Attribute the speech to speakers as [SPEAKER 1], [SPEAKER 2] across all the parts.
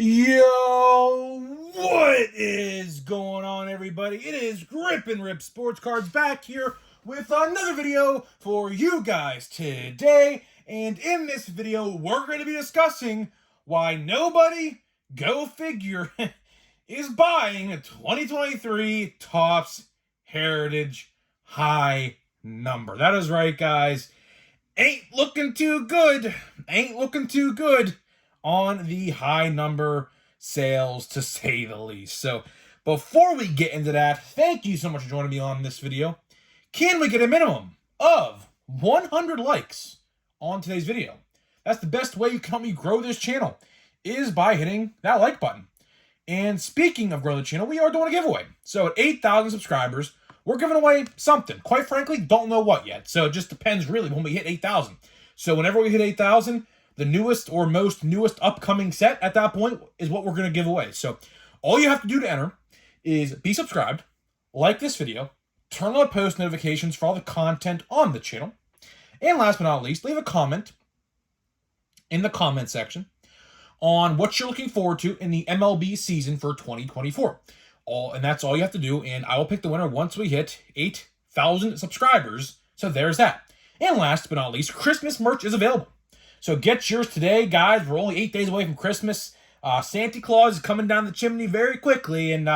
[SPEAKER 1] Yo, what is going on, everybody? It is Grip and Rip Sports Cards back here with another video for you guys today. And in this video, we're going to be discussing why nobody, go figure, is buying a 2023 Topps Heritage High Number. That is right, guys. Ain't looking too good. Ain't looking too good on the high number sales, to say the least. So before we get into that, thank you so much for joining me on this video. Can we get a minimum of 100 likes on today's video? That's the best way you can help me grow this channel, is by hitting that like button. And speaking of growing the channel, we are doing a giveaway. So at 8,000 subscribers, we're giving away something. Quite frankly, don't know what yet. So it just depends really when we hit 8,000. So whenever we hit 8,000, the newest or newest upcoming set at that point is what we're going to give away. So all you have to do to enter is be subscribed, like this video, turn on post notifications for all the content on the channel, and last but not least, leave a comment in the comment section on what you're looking forward to in the MLB season for 2024. And that's all you have to do, and I will pick the winner once we hit 8,000 subscribers. So there's that. And last but not least, Christmas merch is available. So get yours today, guys. We're only 8 days away from Christmas. Santa Claus is coming down the chimney very quickly, and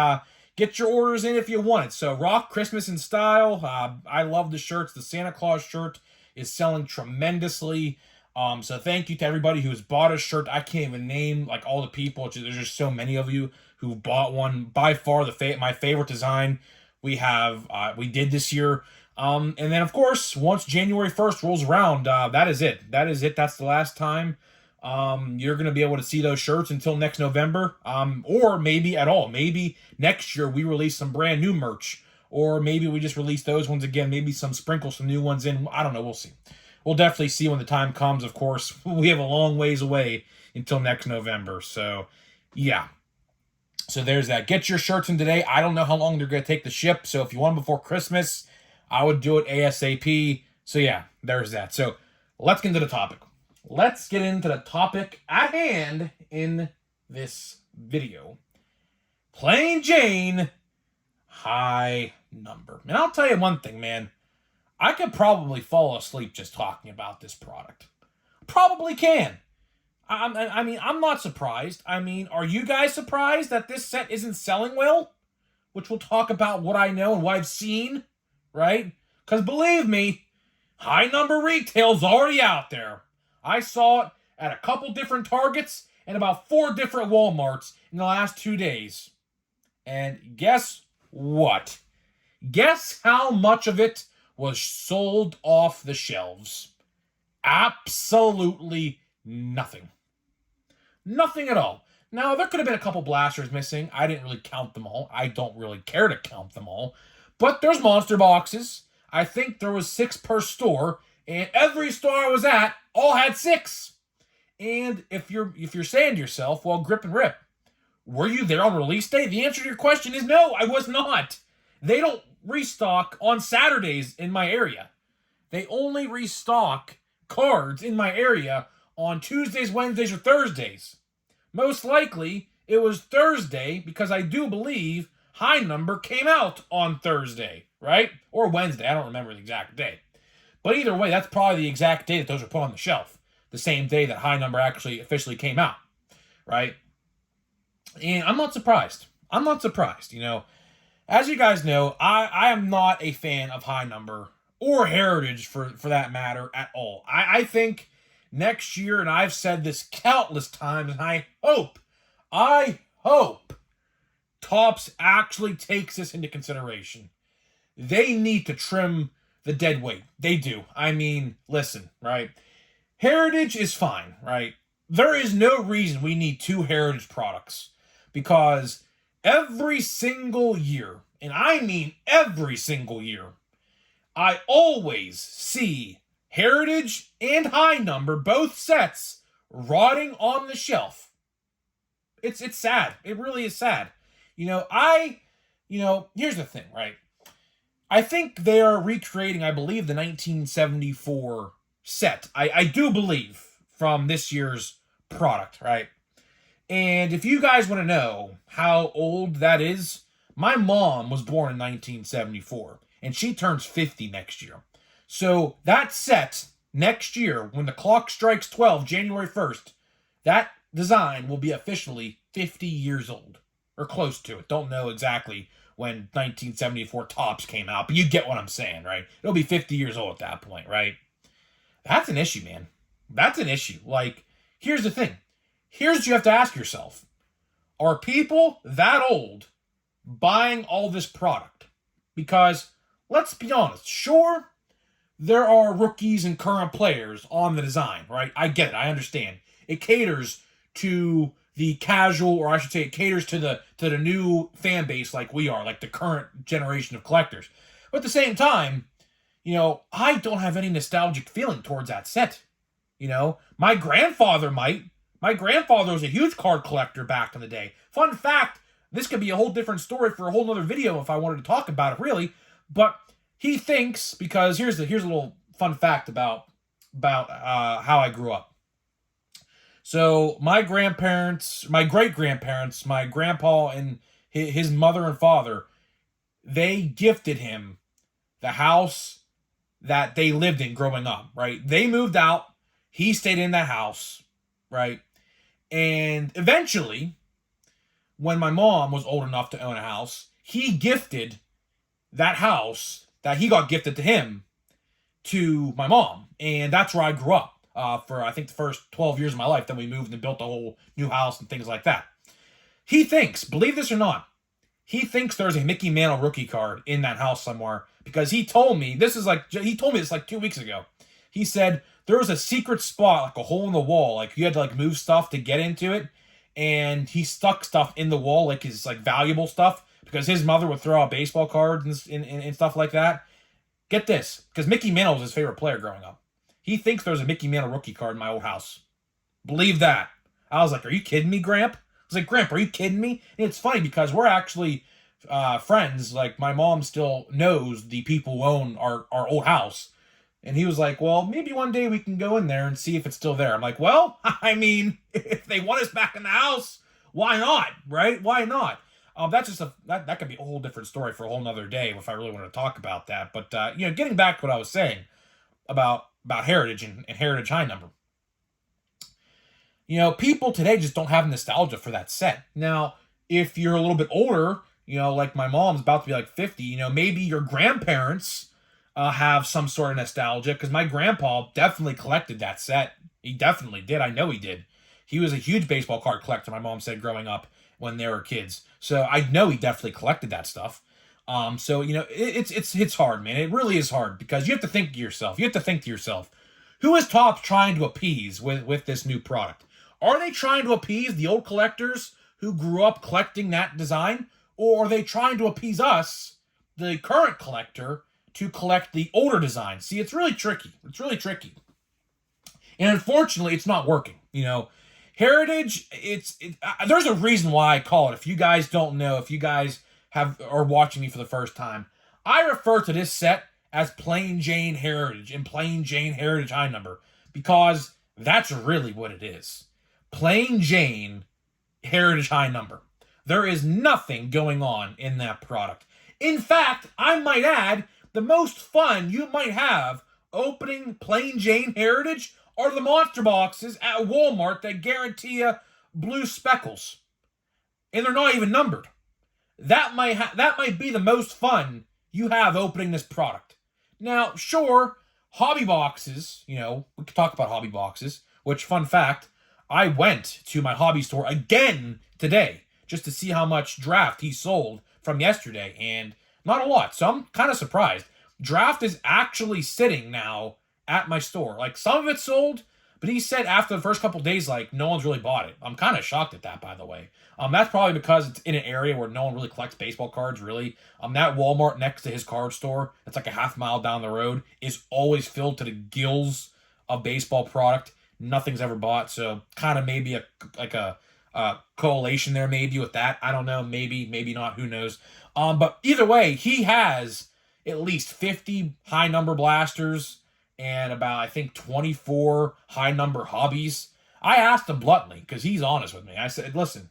[SPEAKER 1] get your orders in if you want it. So rock Christmas in style. I love the shirts. The Santa Claus shirt is selling tremendously. So thank you to everybody who has bought a shirt. I can't even name like all the people. There's just so many of you who bought one. By far my favorite design we did this year. And then, of course, once January 1st rolls around, that is it. That's the last time you're going to be able to see those shirts until next November, or maybe at all. Maybe next year we release some brand new merch, or maybe we just release those ones again, maybe sprinkle some new ones in. I don't know. We'll see. We'll definitely see when the time comes, of course. We have a long ways away until next November, so yeah. So there's that. Get your shirts in today. I don't know how long they're going to take to ship, so if you want them before Christmas, I would do it ASAP. So yeah, there's that. So let's get into the topic. Let's get into the topic at hand in this video. Plain Jane, high number. And I'll tell you one thing, man. I could probably fall asleep just talking about this product. Probably can. I mean, I'm not surprised. I mean, are you guys surprised that this set isn't selling well? Which we'll talk about what I know and what I've seen. Right? Because believe me, high number retail's already out there. I saw it at a couple different Targets and about 4 different Walmarts in the last 2 days. And guess what? Guess how much of it was sold off the shelves? Absolutely nothing. Nothing at all. Now, there could have been a couple blasters missing. I didn't really count them all. I don't really care to count them all. But there's monster boxes. I think there was 6 per store, and every store I was at all had 6. And if you're saying to yourself, well, Grip and Rip, were you there on release day? The answer to your question is no, I was not. They don't restock on Saturdays in my area. They only restock cards in my area on Tuesdays, Wednesdays, or Thursdays. Most likely, it was Thursday, because I do believe high number came out on Thursday, right? Or Wednesday. I don't remember the exact day. But either way, that's probably the exact day that those were put on the shelf. The same day that high number actually officially came out, right? And I'm not surprised. I'm not surprised. You know, as you guys know, I am not a fan of high number or heritage for that matter at all. I think next year, and I've said this countless times, and I hope Topps actually takes this into consideration. They need to trim the dead weight. They do. I mean, listen, right? Heritage is fine, right? There is no reason we need 2 Heritage products, because every single year, and I mean every single year, I always see Heritage and high number, both sets, rotting on the shelf. It's sad. It really is sad. Here's the thing, right? I think they are recreating, I believe, the 1974 set. I do believe, from this year's product, right? And if you guys want to know how old that is, my mom was born in 1974, and she turns 50 next year. So that set next year, when the clock strikes 12, January 1st, that design will be officially 50 years old, or close to it. Don't know exactly when 1974 Topps came out, but you get what I'm saying, right? It'll be 50 years old at that point, right? That's an issue, man. That's an issue. Like, here's the thing. Here's what you have to ask yourself. Are people that old buying all this product? Because, let's be honest, sure, there are rookies and current players on the design, right? I get it. I understand. It caters to the casual, or I should say it caters to the new fan base like we are, like the current generation of collectors. But at the same time, I don't have any nostalgic feeling towards that set. My grandfather might. My grandfather was a huge card collector back in the day. Fun fact, this could be a whole different story for a whole other video if I wanted to talk about it, really. But he thinks, because here's a little fun fact about how I grew up. So my grandparents, my great-grandparents, my grandpa and his mother and father, they gifted him the house that they lived in growing up, right? They moved out. He stayed in that house, right? And eventually, when my mom was old enough to own a house, he gifted that house that he got gifted to him to my mom. And that's where I grew up for, I think, the first 12 years of my life. Then we moved and built a whole new house and things like that. He thinks, believe this or not, he thinks there's a Mickey Mantle rookie card in that house somewhere, because he told me this like 2 weeks ago. He said there was a secret spot, like a hole in the wall, like you had to like move stuff to get into it, and he stuck stuff in the wall, like his like valuable stuff, because his mother would throw out baseball cards and stuff like that. Get this, because Mickey Mantle was his favorite player growing up. He thinks there's a Mickey Mantle rookie card in my old house. Believe that. I was like, are you kidding me, Gramp? I was like, Gramp, are you kidding me? And it's funny because we're actually friends. Like, my mom still knows the people who own our old house. And he was like, well, maybe one day we can go in there and see if it's still there. I'm like, well, I mean, if they want us back in the house, why not, right? Why not? That's just that could be a whole different story for a whole nother day if I really want to talk about that. But, getting back to what I was saying about Heritage and Heritage High Number. People today just don't have nostalgia for that set. Now, if you're a little bit older, like my mom's about to be like 50, maybe your grandparents have some sort of nostalgia, because my grandpa definitely collected that set. He definitely did. I know he did. He was a huge baseball card collector, my mom said, growing up when they were kids. So I know he definitely collected that stuff. It's hard, man. It really is hard, because you have to think to yourself. Who is Topps trying to appease with this new product? Are they trying to appease the old collectors who grew up collecting that design? Or are they trying to appease us, the current collector, to collect the older design? See, it's really tricky. And unfortunately, it's not working. Heritage, there's a reason why I call it. If you guys don't know, if you guys are watching me for the first time, I refer to this set as Plain Jane Heritage and Plain Jane Heritage High Number, because that's really what it is. Plain Jane Heritage High Number. There is nothing going on in that product. In fact, I might add, the most fun you might have opening Plain Jane Heritage are the monster boxes at Walmart that guarantee you blue speckles. And they're not even numbered. That might be the most fun you have opening this product. Now, sure, hobby boxes, we could talk about hobby boxes, which, fun fact, I went to my hobby store again today just to see how much draft he sold from yesterday, and not a lot, so I'm kind of surprised. Draft is actually sitting now at my store. Like, some of it's sold, but he said after the first couple days, like, no one's really bought it. I'm kind of shocked at that, by the way. That's probably because it's in an area where no one really collects baseball cards, really. That Walmart next to his card store, that's like a half mile down the road, is always filled to the gills of baseball product. Nothing's ever bought, so kind of maybe a correlation there maybe with that. I don't know, maybe not, who knows. But either way, he has at least 50 high number blasters and about, I think, 24 high number hobbies. I asked him bluntly, because he's honest with me. I said, listen,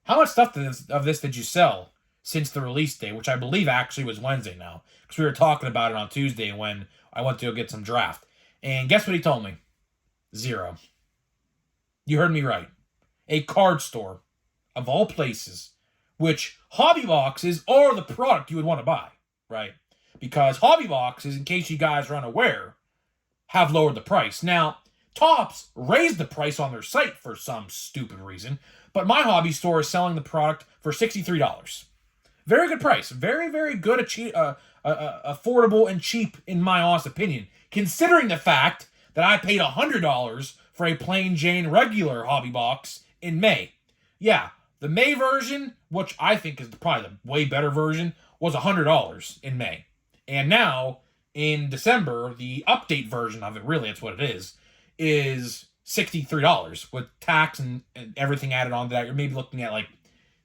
[SPEAKER 1] how much stuff of this did you sell since the release day, which I believe actually was Wednesday now, because we were talking about it on Tuesday when I went to go get some draft. And guess what he told me? 0. You heard me right. A card store, of all places, which hobby boxes are the product you would want to buy, right? Because hobby boxes, in case you guys are unaware, have lowered the price. Now, Topps raised the price on their site for some stupid reason, but my hobby store is selling the product for $63. Very good price. Very, very good, affordable and cheap, in my honest opinion, considering the fact that I paid $100 for a plain Jane regular hobby box in May. Yeah, the May version, which I think is probably the way better version, was $100 in May. And now, in December, the update version of it, really that's what it is $63 with tax and everything added on to that. You're maybe looking at like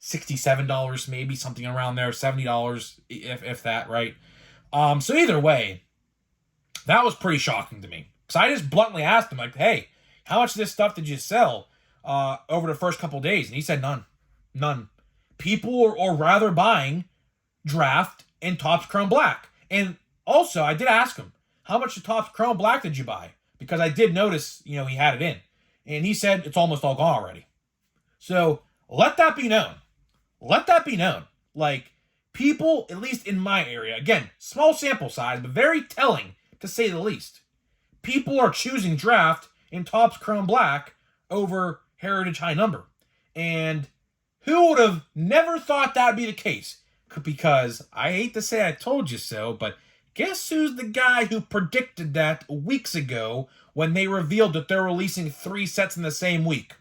[SPEAKER 1] $67, maybe something around there, $70 if that, right? So either way, that was pretty shocking to me. Because I just bluntly asked him, like, hey, how much of this stuff did you sell over the first couple days? And he said none. None. People are rather buying Draft and Topps Chrome Black. And also, I did ask him, how much of Topps Chrome Black did you buy? Because I did notice, he had it in. And he said it's almost all gone already. So, let that be known. Let that be known. Like, people, at least in my area, again, small sample size, but very telling, to say the least. People are choosing Draft and Topps Chrome Black over Heritage High Number. And who would have never thought that would be the case? Because, I hate to say I told you so, but guess who's the guy who predicted that weeks ago when they revealed that they're releasing 3 sets in the same week?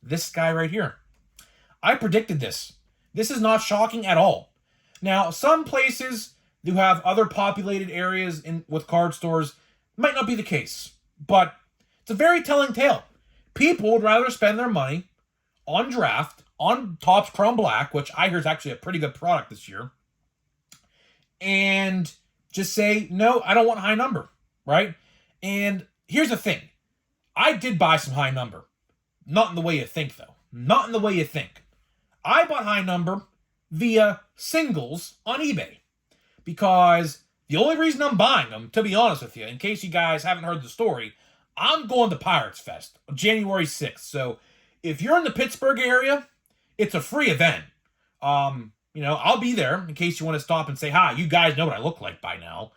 [SPEAKER 1] This guy right here. I predicted this. This is not shocking at all. Now, some places who have other populated areas with card stores might not be the case, but it's a very telling tale. People would rather spend their money on Draft, on Topps Chrome Black, which I hear is actually a pretty good product this year, and just say, no, I don't want high number, right? And here's the thing. I did buy some high number. Not in the way you think, though. Not in the way you think. I bought high number via singles on eBay. Because the only reason I'm buying them, to be honest with you, in case you guys haven't heard the story, I'm going to Pirates Fest on January 6th. So if you're in the Pittsburgh area, it's a free event. I'll be there in case you want to stop and say hi. You guys know what I look like by now.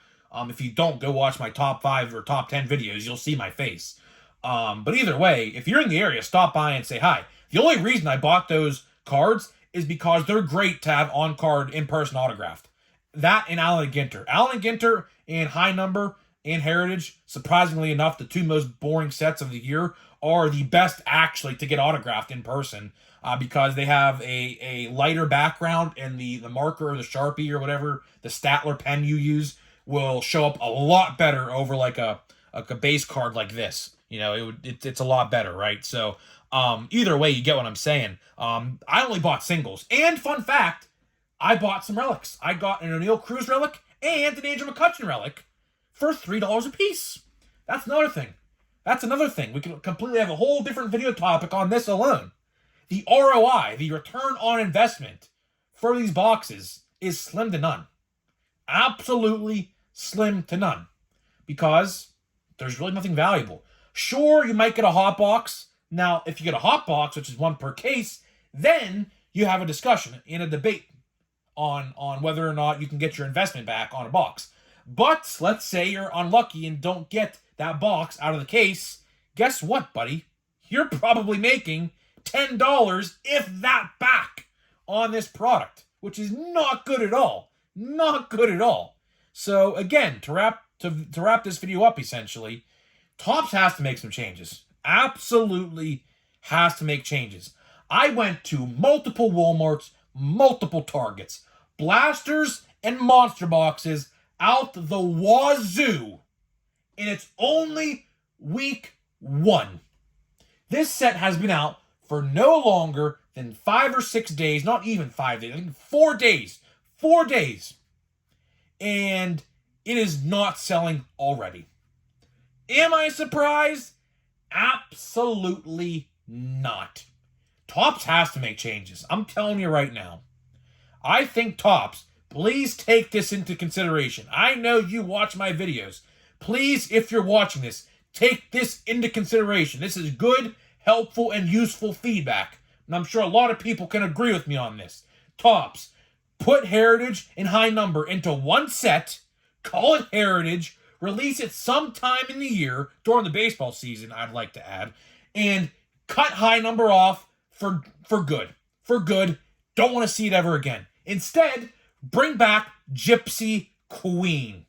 [SPEAKER 1] If you don't, go watch my top 5 or top 10 videos. You'll see my face. But either way, if you're in the area, stop by and say hi. The only reason I bought those cards is because they're great to have on-card, in-person autographed. That and Allen and Ginter. Allen and Ginter and High Number and Heritage, surprisingly enough, the 2 most boring sets of the year, are the best actually to get autographed in person because they have a lighter background and the marker or the Sharpie or whatever, the Statler pen you use, will show up a lot better over like a base card like this. It's a lot better, right? So either way, you get what I'm saying. I only bought singles. And fun fact, I bought some relics. I got an O'Neill Cruz relic and an Andrew McCutchen relic for $3 a piece. That's another thing. We can completely have a whole different video topic on this alone. The ROI, the return on investment for these boxes is slim to none. Absolutely slim to none. Because there's really nothing valuable. Sure, you might get a hot box. Now, if you get a hot box, which is 1 per case, then you have a discussion and a debate on whether or not you can get your investment back on a box. But let's say you're unlucky and don't get that box out of the case. Guess what, buddy? You're probably making $10, if that, back on this product, which is not good at all. Not good at all. So again, to wrap this video up, essentially, Topps has to make some changes. Absolutely has to make changes. I went to multiple Walmarts, multiple Targets, blasters and monster boxes out the wazoo, and it's only week 1. This set has been out for no longer than 5 or 6 days, not even 5 days, I think 4 days. 4 days. And it is not selling already. Am I surprised? Absolutely not. Topps has to make changes. I'm telling you right now. I think Topps, please take this into consideration. I know you watch my videos. Please, if you're watching this, take this into consideration. This is good, helpful, and useful feedback. And I'm sure a lot of people can agree with me on this. Topps, put Heritage and High Number into one set, call it Heritage, release it sometime in the year, during the baseball season, I'd like to add, and cut High Number off for good. For good. Don't want to see it ever again. Instead, bring back Gypsy Queen.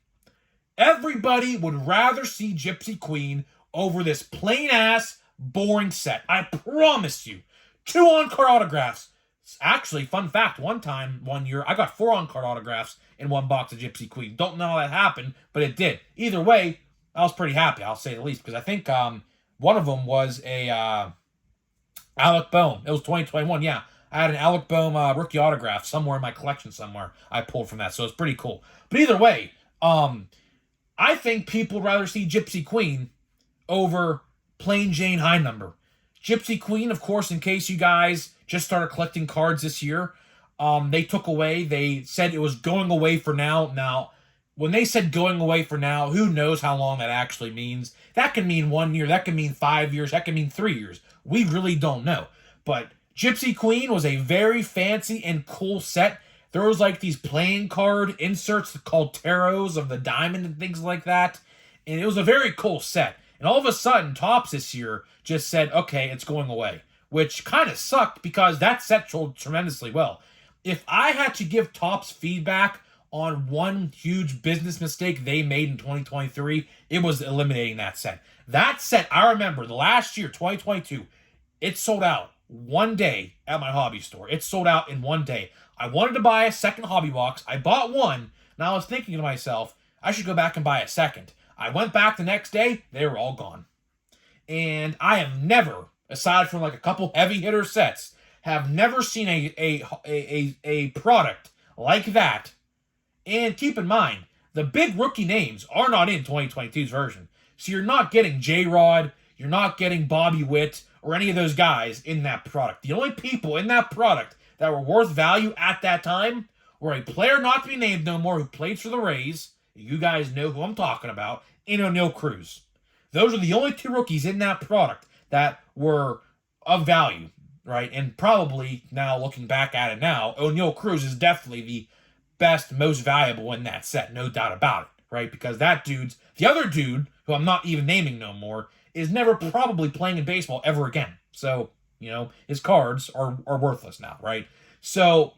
[SPEAKER 1] Everybody would rather see Gypsy Queen over this plain-ass, boring set. I promise you. 2 on-card autographs. Actually, fun fact, one year, I got 4 on-card autographs in one box of Gypsy Queen. Don't know how that happened, but it did. Either way, I was pretty happy, I'll say the least, because I think one of them was a Alec Bohm. It was 2021, yeah. I had an Alec Bohm rookie autograph somewhere in my collection somewhere I pulled from that, so it's pretty cool. But either way, I think people would rather see Gypsy Queen over plain Jane High Number. Gypsy Queen, of course, in case you guys just started collecting cards this year, they said it was going away for now. Now, when they said going away for now, who knows how long that actually means. That can mean 1 year, that can mean 5 years, that can mean 3 years. We really don't know. But Gypsy Queen was a very fancy and cool set. There was like these playing card inserts called tarots of the diamond and things like that. And it was a very cool set. And all of a sudden, Topps this year just said, okay, it's going away. Which kind of sucked because that set sold tremendously well. If I had to give Topps feedback on one huge business mistake they made in 2023, it was eliminating that set. That set, I remember, the last year, 2022, it sold out one day at my hobby store. It sold out in one day. I wanted to buy a second hobby box. I bought one. Now I was thinking to myself, I should go back and buy a second. I went back the next day. They were all gone. And I have never, aside from like a couple heavy hitter sets, have never seen a product like that. And keep in mind, the big rookie names are not in 2022's version. So you're not getting J-Rod, you're not getting Bobby Witt, or any of those guys in that product. The only people in that product that were worth value at that time were a player not to be named no more who played for the Rays. You guys know who I'm talking about. And O'Neal Cruz. Those are the only 2 rookies in that product that were of value, right? And probably now, looking back at it now, O'Neal Cruz is definitely the best, most valuable in that set, no doubt about it, right? Because the other dude, who I'm not even naming no more, is never probably playing in baseball ever again. So, his cards are worthless now, right? So,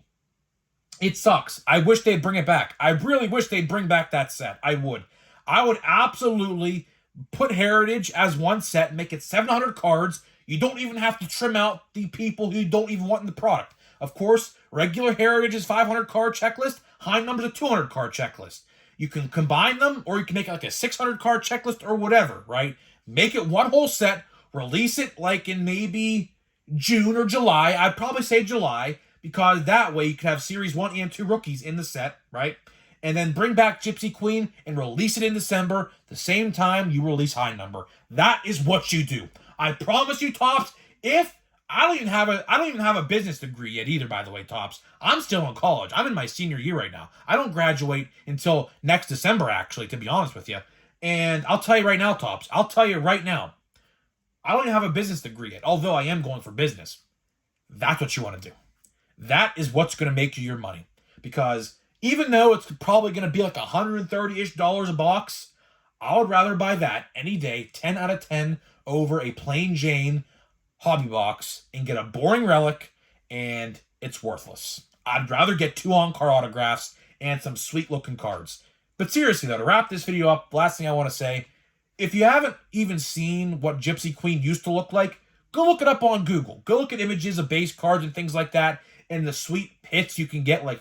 [SPEAKER 1] it sucks. I wish they'd bring it back. I really wish they'd bring back that set. I would absolutely put Heritage as one set, make it 700 cards. You don't even have to trim out the people who don't even want in the product. Of course, regular Heritage is 500 card checklist, High Number's a 200 card checklist. You can combine them, or you can make it like a 600 card checklist or whatever, right? Make it one whole set, release it like in maybe June or July. I'd probably say July, because that way you could have Series 1 and 2 rookies in the set, right? And then bring back Gypsy Queen and release it in December, the same time you release High Number. That is what you do. I promise you, Topps, I don't even have a business degree yet either, by the way, Topps. I'm still in college. I'm in my senior year right now. I don't graduate until next December, actually, to be honest with you. And I'll tell you right now, Topps, I don't even have a business degree yet, although I am going for business. That's what you want to do. That is what's going to make you your money. Because even though it's probably going to be like $130-ish a box, I would rather buy that any day, 10 out of 10, over a plain Jane hobby box and get a boring relic, and it's worthless. I'd rather get 2 on-card autographs and some sweet-looking cards. But seriously, though, to wrap this video up, last thing I want to say, if you haven't even seen what Gypsy Queen used to look like, go look it up on Google. Go look at images of base cards and things like that, and the sweet hits you can get, like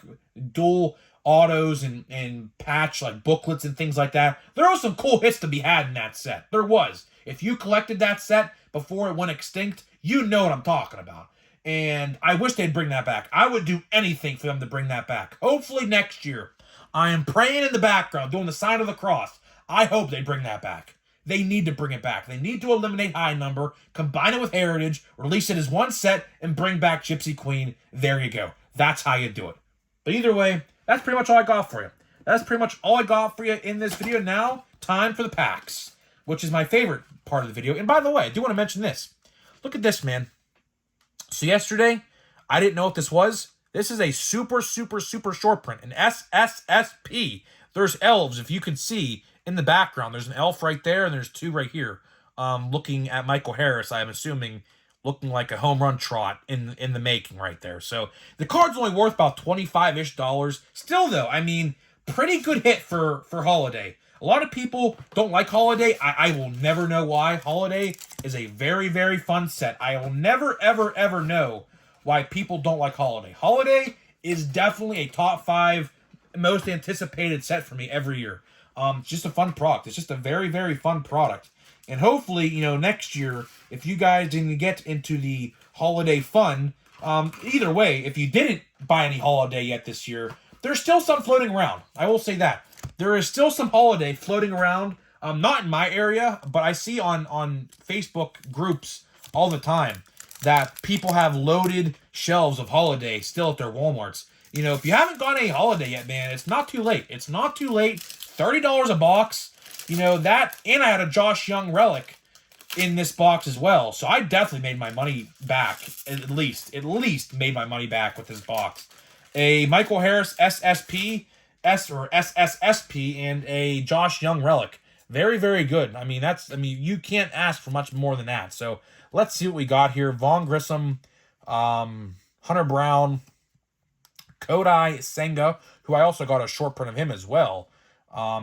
[SPEAKER 1] dual autos and patch, like booklets and things like that. There were some cool hits to be had in that set. There was. If you collected that set before it went extinct, you know what I'm talking about. And I wish they'd bring that back. I would do anything for them to bring that back. Hopefully next year. I am praying in the background, doing the sign of the cross. I hope they bring that back. They need to bring it back. They need to eliminate high number, combine it with Heritage, release it as one set, and bring back Gypsy Queen. There you go. That's how you do it. But either way, that's pretty much all I got for you. That's pretty much all I got for you in this video. Now, time for the packs, which is my favorite part of the video. And by the way, I do want to mention this. Look at this, man. So yesterday, I didn't know what this was. This is a super short print, an SSSP. There's elves, if you can see in the background. There's an elf right there, and there's two right here. Looking at Michael Harris, I'm assuming, looking like a home run trot in the making right there. So the card's only worth about $25-ish. Still, though, I mean, pretty good hit for Holiday. A lot of people don't like Holiday. I will never know why. Holiday is a very fun set. I will never, ever know why people don't like Holiday. Holiday is definitely a top 5 most anticipated set for me every year. It's just a fun product. It's just a very fun product. And hopefully, you know, next year, if you guys didn't get into the Holiday fun, either way, if you didn't buy any Holiday yet this year, there's still some floating around. I will say that. There is still some Holiday floating around. Not in my area, but I see on Facebook groups all the time that people have loaded shelves of Holiday still at their Walmarts. You know, if you haven't got any Holiday yet, man, it's not too late. It's not too late. $30 a box. You know, that, and I had a Josh Young relic in this box as well. So I definitely made my money back. At least made my money back with this box. A Michael Harris SSP, SSSP, and a Josh Young relic. Very good. I mean, you can't ask for much more than that. So let's see what we got here. Vaughn Grissom, Hunter Brown, Kodai Senga, who I also got a short print of him as well.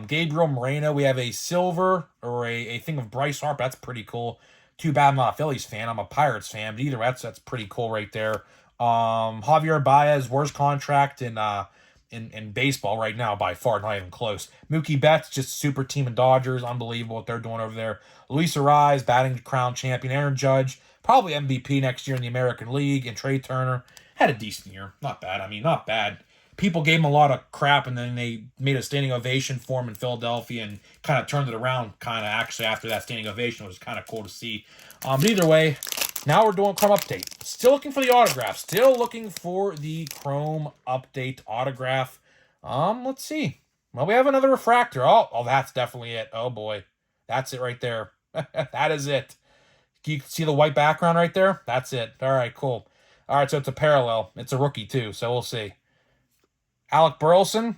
[SPEAKER 1] Gabriel Moreno, we have a silver or a thing of Bryce Harper. That's pretty cool. Too bad I'm not a Phillies fan. I'm a Pirates fan, but either way, that's pretty cool right there. Javier Baez, worst contract in baseball right now by far, not even close. Mookie Betts, just super team of Dodgers. Unbelievable what they're doing over there. Luis Arraez, batting crown champion. Aaron Judge, probably MVP next year in the American League. And Trey Turner had a decent year. Not bad. I mean, not bad. People gave him a lot of crap, and then they made a standing ovation for him in Philadelphia and kind of turned it around actually after that standing ovation. It was kind of cool to see. But either way, now we're doing Chrome Update. Still looking for the autograph. Still looking for the Chrome Update autograph. Let's see. Well, we have another refractor. Oh, that's definitely it. Oh, boy. That's it right there. That is it. You can see the white background right there? That's it. All right, cool. All right, so it's a parallel. It's a rookie, too, so we'll see. Alec Burleson.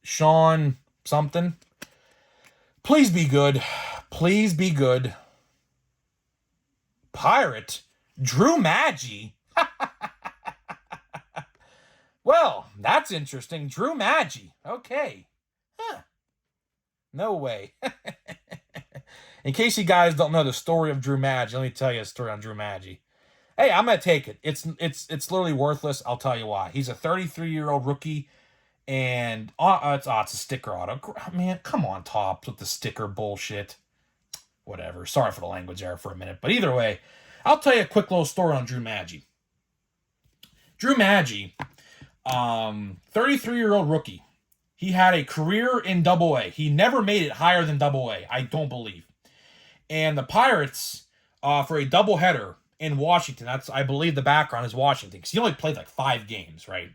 [SPEAKER 1] Sean something. Please be good. Please be good. Pirate. Drew Maggi. Well, that's interesting. Drew Maggi. Okay. Huh. No way. In case you guys don't know the story of Drew Maggi, let me tell you a story on Drew Maggi. Hey, I'm going to take it. It's literally worthless. I'll tell you why. He's a 33-year-old rookie, and it's a sticker auto. Man, come on, Topps, with the sticker bullshit. Whatever. Sorry for the language error for a minute. But either way, I'll tell you a quick little story on Drew Maggi. Drew Maggi, 33-year-old rookie. He had a career in Double-A. He never made it higher than Double-A, I don't believe. And the Pirates, for a doubleheader in Washington, I believe the background is Washington, because he only played like 5 games, right?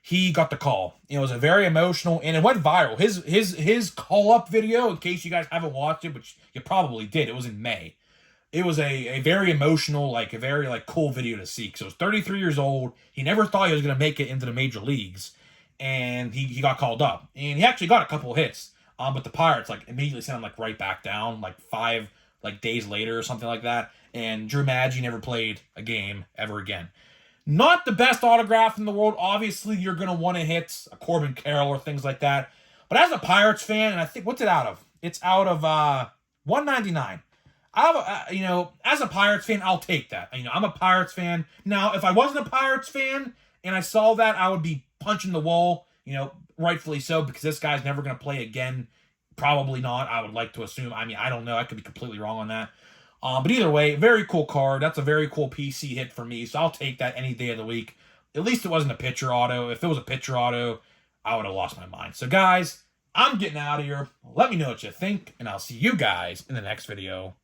[SPEAKER 1] He got the call. It was a very emotional, and it went viral. His call-up video, in case you guys haven't watched it, which you probably did, it was in May. It was a very emotional, a very cool video to see. So he was 33 years old. He never thought he was going to make it into the major leagues, and he got called up. And he actually got a couple of hits, but the Pirates immediately sent him right back down, 5 days later or something like that. And Drew Maggi never played a game ever again. Not the best autograph in the world. Obviously, you're going to want to hit a Corbin Carroll or things like that. But as a Pirates fan, and I think, what's it out of? It's out of $199. As a Pirates fan, I'll take that. I'm a Pirates fan. Now, if I wasn't a Pirates fan and I saw that, I would be punching the wall, rightfully so, because this guy's never going to play again. Probably not, I would like to assume. I don't know. I could be completely wrong on that. But either way, very cool card. That's a very cool PC hit for me, so I'll take that any day of the week. At least it wasn't a pitcher auto. If it was a pitcher auto, I would have lost my mind. So, guys, I'm getting out of here. Let me know what you think, and I'll see you guys in the next video.